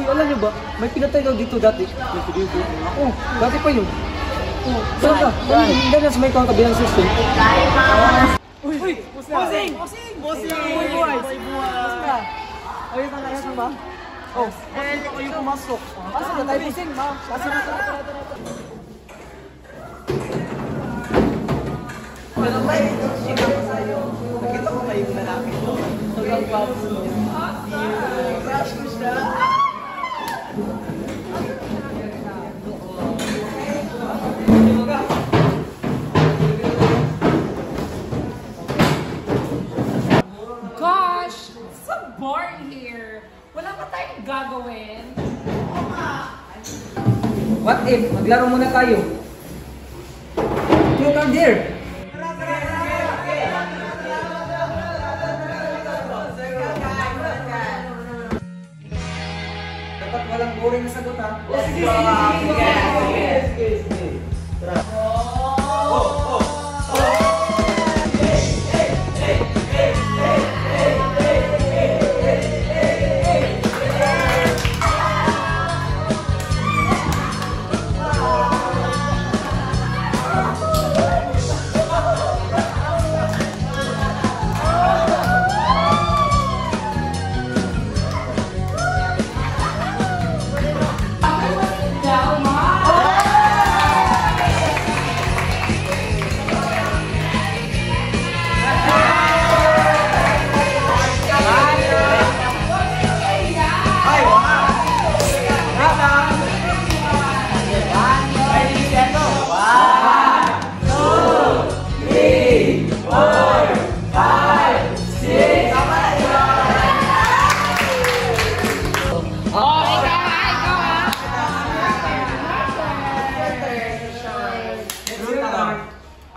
Uy, alam niyo ba? May pinatay daw dito dati. Ako, dati pa yun. Oh, saan ka? Hindi na sa may kabilang system. Uy! Bossing! Bossing! Boy boys! Ayun ka na ba? Oh, bakit pa kayo pumasok? Pasok na tayo, bossing, ma. Pasok na tayo. Ano ba ito? Sino ko sa'yo? Nakita ko kayo na namin. Sobrang papo. Crush ko siya. Gosh! It's so boring here. Wala pa tayong gagawin. What if? Maglaro muna tayo. Truth or dare? Dapat walang boring na sagot, ha? Sige.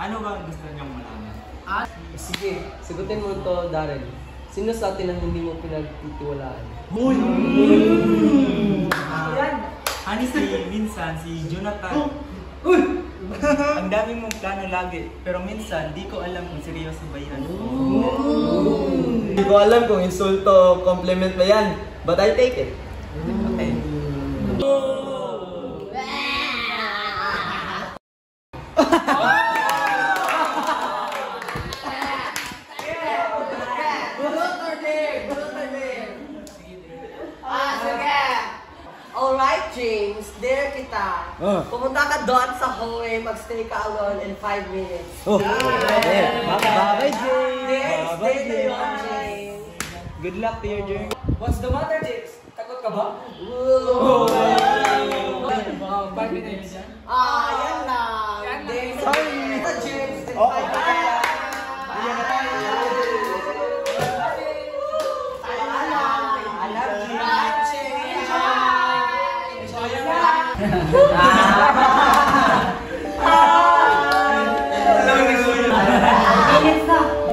Ano ba ang gusto niyong malaman? Sige, sagutin mo to, Darren. Sino sa atin ang hindi mo pinagtitiwalaan? Uy! Honestly, minsan si Jonathan. Uy! Ang dami mong plano lagi, pero minsan di ko alam kung seryoso ba yan. Hindi ko alam kung insulto o compliment ba yan, but I'll take it. Okay. Alright, James, there kita. Pumunta ka doon sa hallway, magstay ka alone in 5 minutes. Bye-bye, James! Stay there, James. Good luck to your journey. What's the matter, James? Takot ka ba? Ooh. 5 minutes. Yan lang. Sorry. Ito, James, in 5 Oh. minutes.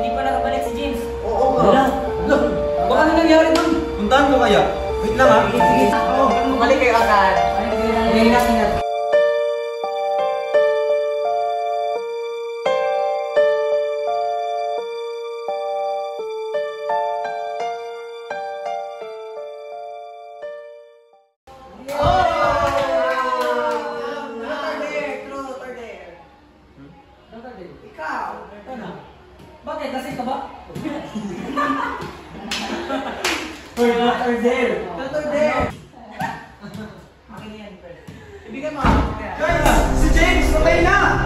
Hindi pa nakabalik si James. Oo nga. Baka na nangyari doon? Puntahan ko kaya? Wait lang, ha? Sige. Balik kayo agad. Ingat. Ikaw. Bakit? Lasing ka ba? We're not or there. Tutor there. Akin yan, Fred. Ibigay mo. Kaya, si James, patay na!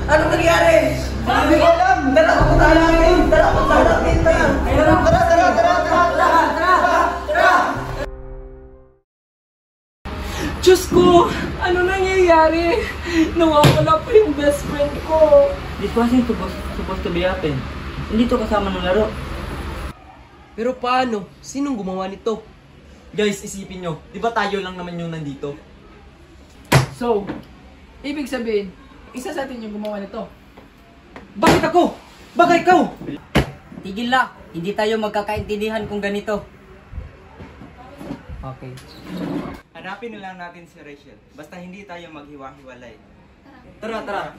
Anong nangyari? Hindi ko alam! Tara, pupunta natin. Tara, pupunta natin. Tara. Diyos ko! Ano nangyayari? Nawawala pa yung best friend ko. This wasn't supposed to be happen. Hindi to kasama ng laro. Pero paano? Sinong gumawa nito? Guys, isipin nyo, di ba tayo lang naman yung nandito? So, ibig sabihin, isa sa atin yung gumawa nito. Bakit ako? Bakit ikaw? Tigil na. Hindi tayo magkakaintindihan kung ganito. Okay. Hanapin na lang natin si Rachel. Basta hindi tayo maghiwa-hiwalay. Tara. Tara.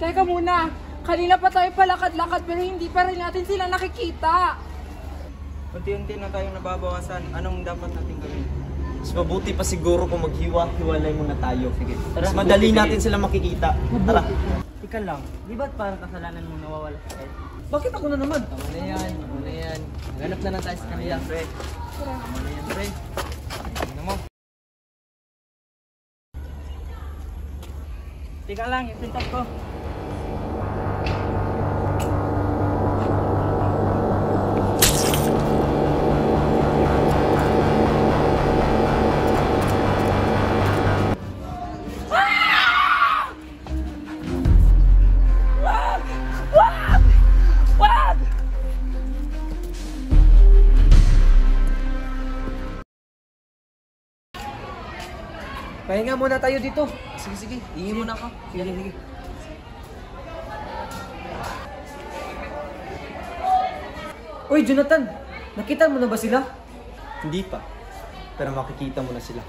Teka muna, kanina pa tayo palakad-lakad pero hindi pa rin natin sila nakikita. Unti-unti na tayong nababawasan. Anong dapat natin gawin? Mas mabuti pa siguro kung maghiwa-hiwalay muna tayo. Sige. Mas madali natin sila makikita. Tara. Ika lang, di ba't parang kasalanan mo nawawala sa kahit? Bakit ako na naman? Tama na yan. Hanap na lang tayo sa kanila, pre. Tama na yan, pre. Ano mo? Tika lang, yung pintas ko. Pahinga muna tayo dito. Sige, hingi muna ako. Sige. Uy, Jonathan! Nakita mo na ba sila? Hindi pa. Pero makikita mo na sila.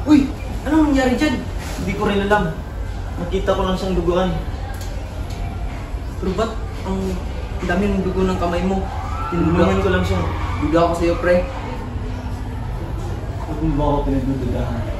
Uy! Anong nangyari dyan? Hindi ko rin alam. Nakita ko lang siyang duguan. Pero ba't ang dami ng dugo ng kamay mo? Tinulungan ko lang siya. Duda ako sa'yo, pre. Kung ba ako pinagdududahan?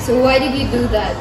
So why did you do that?